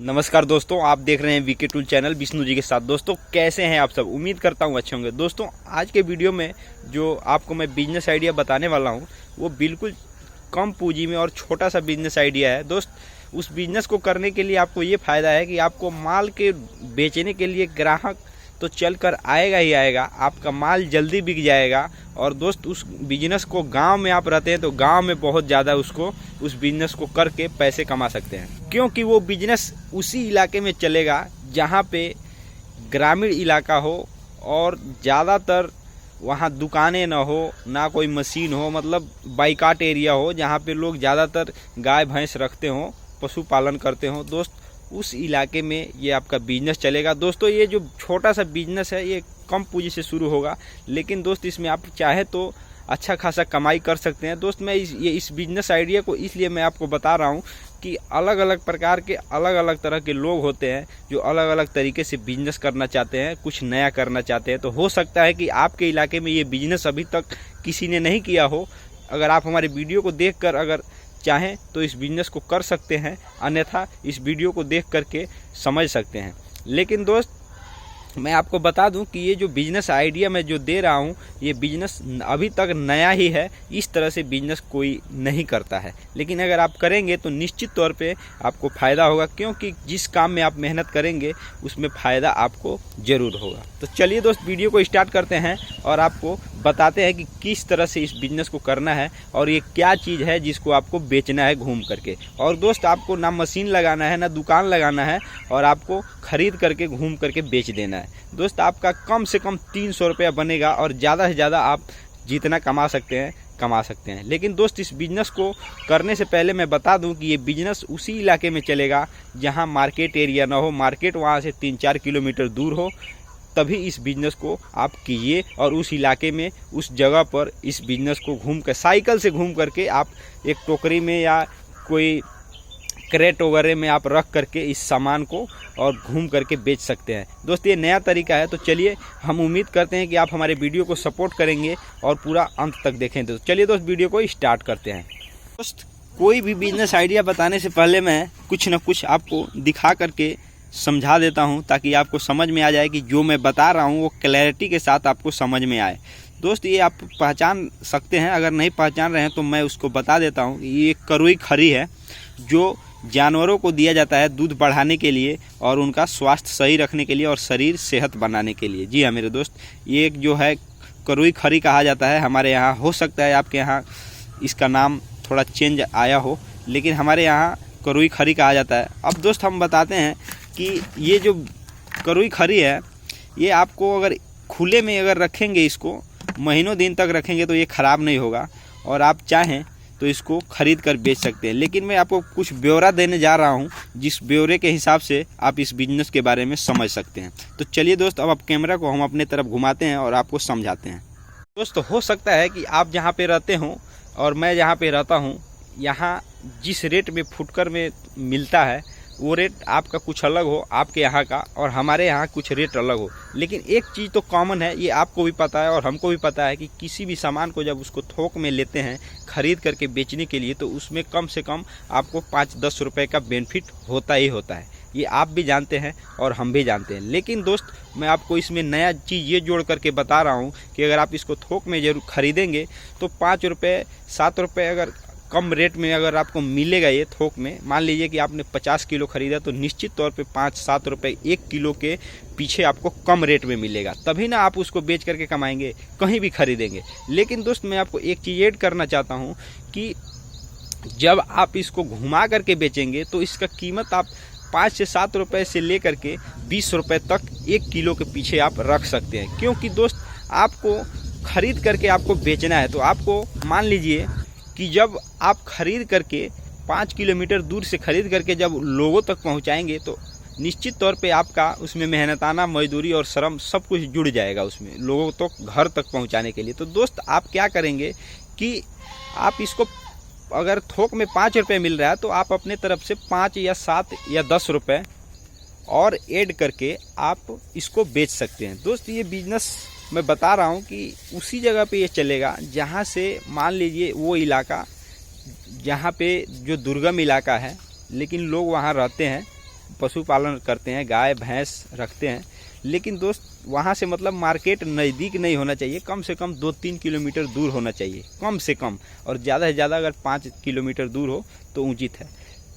नमस्कार दोस्तों, आप देख रहे हैं VK tool channel Vishnu ji के साथ। दोस्तों कैसे हैं आप सब? उम्मीद करता हूं अच्छे होंगे। दोस्तों आज के वीडियो में जो आपको मैं बिजनेस आइडिया बताने वाला हूं वो बिल्कुल कम पूंजी में और छोटा सा बिजनेस आइडिया है। दोस्त उस बिजनेस को करने के लिए आपको ये फ़ायदा है कि आपको माल के बेचने के लिए ग्राहक तो चल कर आएगा ही आएगा, आपका माल जल्दी बिक जाएगा। और दोस्त उस बिजनेस को गांव में आप रहते हैं तो गांव में बहुत ज़्यादा उस बिजनेस को करके पैसे कमा सकते हैं, क्योंकि वो बिजनेस उसी इलाके में चलेगा जहां पे ग्रामीण इलाका हो और ज़्यादातर वहाँ दुकानें ना हो, ना कोई मशीन हो, मतलब बाइकाट एरिया हो जहाँ पे लोग ज़्यादातर गाय भैंस रखते हों, पशुपालन करते हों। दोस्त उस इलाके में ये आपका बिजनेस चलेगा। दोस्तों ये जो छोटा सा बिजनेस है ये कम पूंजी से शुरू होगा, लेकिन दोस्त इसमें आप चाहे तो अच्छा खासा कमाई कर सकते हैं। दोस्त मैं इस बिजनेस आइडिया को इसलिए मैं आपको बता रहा हूँ कि अलग अलग प्रकार के अलग अलग तरह के लोग होते हैं जो अलग अलग तरीके से बिजनेस करना चाहते हैं, कुछ नया करना चाहते हैं। तो हो सकता है कि आपके इलाके में ये बिजनेस अभी तक किसी ने नहीं किया हो। अगर आप हमारे वीडियो को देखकर अगर चाहें तो इस बिजनेस को कर सकते हैं, अन्यथा इस वीडियो को देख करके समझ सकते हैं। लेकिन दोस्त मैं आपको बता दूं कि ये जो बिजनेस आइडिया मैं जो दे रहा हूं ये बिजनेस अभी तक नया ही है, इस तरह से बिजनेस कोई नहीं करता है। लेकिन अगर आप करेंगे तो निश्चित तौर पे आपको फ़ायदा होगा, क्योंकि जिस काम में आप मेहनत करेंगे उसमें फ़ायदा आपको ज़रूर होगा। तो चलिए दोस्त वीडियो को स्टार्ट करते हैं और आपको बताते हैं कि किस तरह से इस बिजनेस को करना है और ये क्या चीज़ है जिसको आपको बेचना है घूम करके। और दोस्त आपको ना मशीन लगाना है ना दुकान लगाना है, और आपको ख़रीद करके घूम करके बेच देना है। दोस्त आपका कम से कम 300 रुपया बनेगा और ज़्यादा से ज़्यादा आप जितना कमा सकते हैं। लेकिन दोस्त इस बिज़नेस को करने से पहले मैं बता दूं कि ये बिज़नेस उसी इलाके में चलेगा जहां मार्केट एरिया ना हो, मार्केट वहां से 3-4 किलोमीटर दूर हो, तभी इस बिज़नेस को आप कीजिए। और उस इलाके में उस जगह पर इस बिज़नेस को घूम कर साइकिल से घूम करके आप एक टोकरी में या कोई क्रेट वगैरह में आप रख करके इस सामान को और घूम करके बेच सकते हैं। दोस्त ये नया तरीका है, तो चलिए हम उम्मीद करते हैं कि आप हमारे वीडियो को सपोर्ट करेंगे और पूरा अंत तक देखें। तो चलिए दोस्त वीडियो को स्टार्ट करते हैं। दोस्त कोई भी बिजनेस आइडिया बताने से पहले मैं कुछ न कुछ आपको दिखा करके समझा देता हूं, ताकि आपको समझ में आ जाए कि जो मैं बता रहा हूं वो क्लैरिटी के साथ आपको समझ में आए। दोस्त ये आप पहचान सकते हैं, अगर नहीं पहचान रहे हैं तो मैं उसको बता देता हूं। ये करुई खरी है जो जानवरों को दिया जाता है दूध बढ़ाने के लिए और उनका स्वास्थ्य सही रखने के लिए और शरीर सेहत बनाने के लिए। जी हाँ मेरे दोस्त, ये एक जो है करुई खरी कहा जाता है हमारे यहाँ। हो सकता है आपके यहाँ इसका नाम थोड़ा चेंज आया हो, लेकिन हमारे यहाँ करुई खरी कहा जाता है। अब दोस्त हम बताते हैं कि ये जो करुई खरी है ये आपको अगर खुले में अगर रखेंगे, इसको महीनों दिन तक रखेंगे तो ये ख़राब नहीं होगा और आप चाहें तो इसको खरीद कर बेच सकते हैं। लेकिन मैं आपको कुछ ब्यौरा देने जा रहा हूं जिस ब्यौरे के हिसाब से आप इस बिजनेस के बारे में समझ सकते हैं। तो चलिए दोस्त अब आप कैमरा को हम अपने तरफ घुमाते हैं और आपको समझाते हैं। दोस्त हो सकता है कि आप जहां पे रहते हों और मैं जहां पे रहता हूं, यहां जिस रेट में फुटकर में मिलता है वो रेट आपका कुछ अलग हो, आपके यहाँ का, और हमारे यहाँ कुछ रेट अलग हो। लेकिन एक चीज़ तो कॉमन है, ये आपको भी पता है और हमको भी पता है कि किसी भी सामान को जब उसको थोक में लेते हैं खरीद करके बेचने के लिए, तो उसमें कम से कम आपको 5-10 रुपये का बेनिफिट होता ही होता है। ये आप भी जानते हैं और हम भी जानते हैं। लेकिन दोस्त मैं आपको इसमें नया चीज़ ये जोड़ करके बता रहा हूँ कि अगर आप इसको थोक में जरूर खरीदेंगे तो 5 रुपये 7 रुपये अगर कम रेट में अगर आपको मिलेगा ये थोक में। मान लीजिए कि आपने 50 किलो खरीदा तो निश्चित तौर पे 5-7 रुपये 1 किलो के पीछे आपको कम रेट में मिलेगा, तभी ना आप उसको बेच करके कमाएंगे, कहीं भी खरीदेंगे। लेकिन दोस्त मैं आपको एक चीज़ ऐड करना चाहता हूँ कि जब आप इसको घुमा करके बेचेंगे तो इसका कीमत आप 5 से 7 रुपये से लेकर के 20 रुपये तक 1 किलो के पीछे आप रख सकते हैं। क्योंकि दोस्त आपको खरीद करके आपको बेचना है, तो आपको मान लीजिए कि जब आप खरीद करके 5 किलोमीटर दूर से खरीद करके जब लोगों तक पहुंचाएंगे तो निश्चित तौर पे आपका उसमें मेहनताना मजदूरी और श्रम सब कुछ जुड़ जाएगा उसमें लोगों तक घर तक पहुंचाने के लिए। तो दोस्त आप क्या करेंगे कि आप इसको अगर थोक में 5 रुपये मिल रहा है तो आप अपने तरफ से 5 या 7 या 10 रुपये और ऐड करके आप इसको बेच सकते हैं। दोस्त ये बिजनेस मैं बता रहा हूँ कि उसी जगह पे ये चलेगा जहाँ से मान लीजिए वो इलाका जहाँ पे जो दुर्गम इलाका है लेकिन लोग वहाँ रहते हैं, पशुपालन करते हैं, गाय भैंस रखते हैं, लेकिन दोस्त वहाँ से मतलब मार्केट नज़दीक नहीं होना चाहिए, कम से कम 2-3 किलोमीटर दूर होना चाहिए कम से कम, और ज़्यादा से ज़्यादा अगर 5 किलोमीटर दूर हो तो उचित है।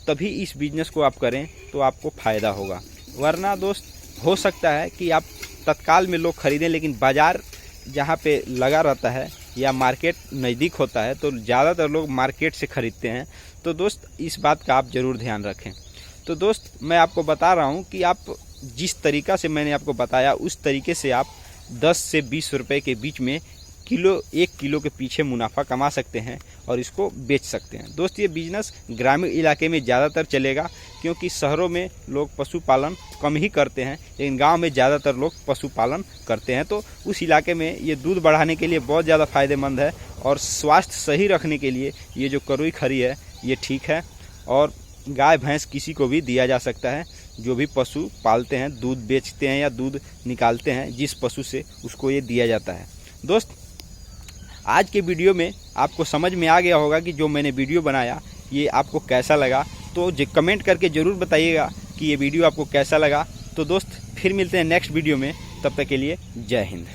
तभी इस बिज़नेस को आप करें तो आपको फ़ायदा होगा। वरना दोस्त हो सकता है कि आप तत्काल में लोग खरीदें, लेकिन बाज़ार जहाँ पे लगा रहता है या मार्केट नज़दीक होता है तो ज़्यादातर लोग मार्केट से ख़रीदते हैं। तो दोस्त इस बात का आप ज़रूर ध्यान रखें। तो दोस्त मैं आपको बता रहा हूँ कि आप जिस तरीक़ा से मैंने आपको बताया उस तरीके से आप 10 से 20 रुपए के बीच में एक किलो के पीछे मुनाफा कमा सकते हैं और इसको बेच सकते हैं। दोस्त ये बिज़नेस ग्रामीण इलाके में ज़्यादातर चलेगा, क्योंकि शहरों में लोग पशुपालन कम ही करते हैं, लेकिन गांव में ज़्यादातर लोग पशुपालन करते हैं। तो उस इलाके में ये दूध बढ़ाने के लिए बहुत ज़्यादा फ़ायदेमंद है, और स्वास्थ्य सही रखने के लिए ये जो करोई खरी है ये ठीक है। और गाय भैंस किसी को भी दिया जा सकता है, जो भी पशु पालते हैं, दूध बेचते हैं या दूध निकालते हैं जिस पशु से, उसको ये दिया जाता है। दोस्त आज के वीडियो में आपको समझ में आ गया होगा कि जो मैंने वीडियो बनाया ये आपको कैसा लगा। तो कमेंट करके ज़रूर बताइएगा कि ये वीडियो आपको कैसा लगा। तो दोस्त फिर मिलते हैं नेक्स्ट वीडियो में, तब तक के लिए जय हिंद।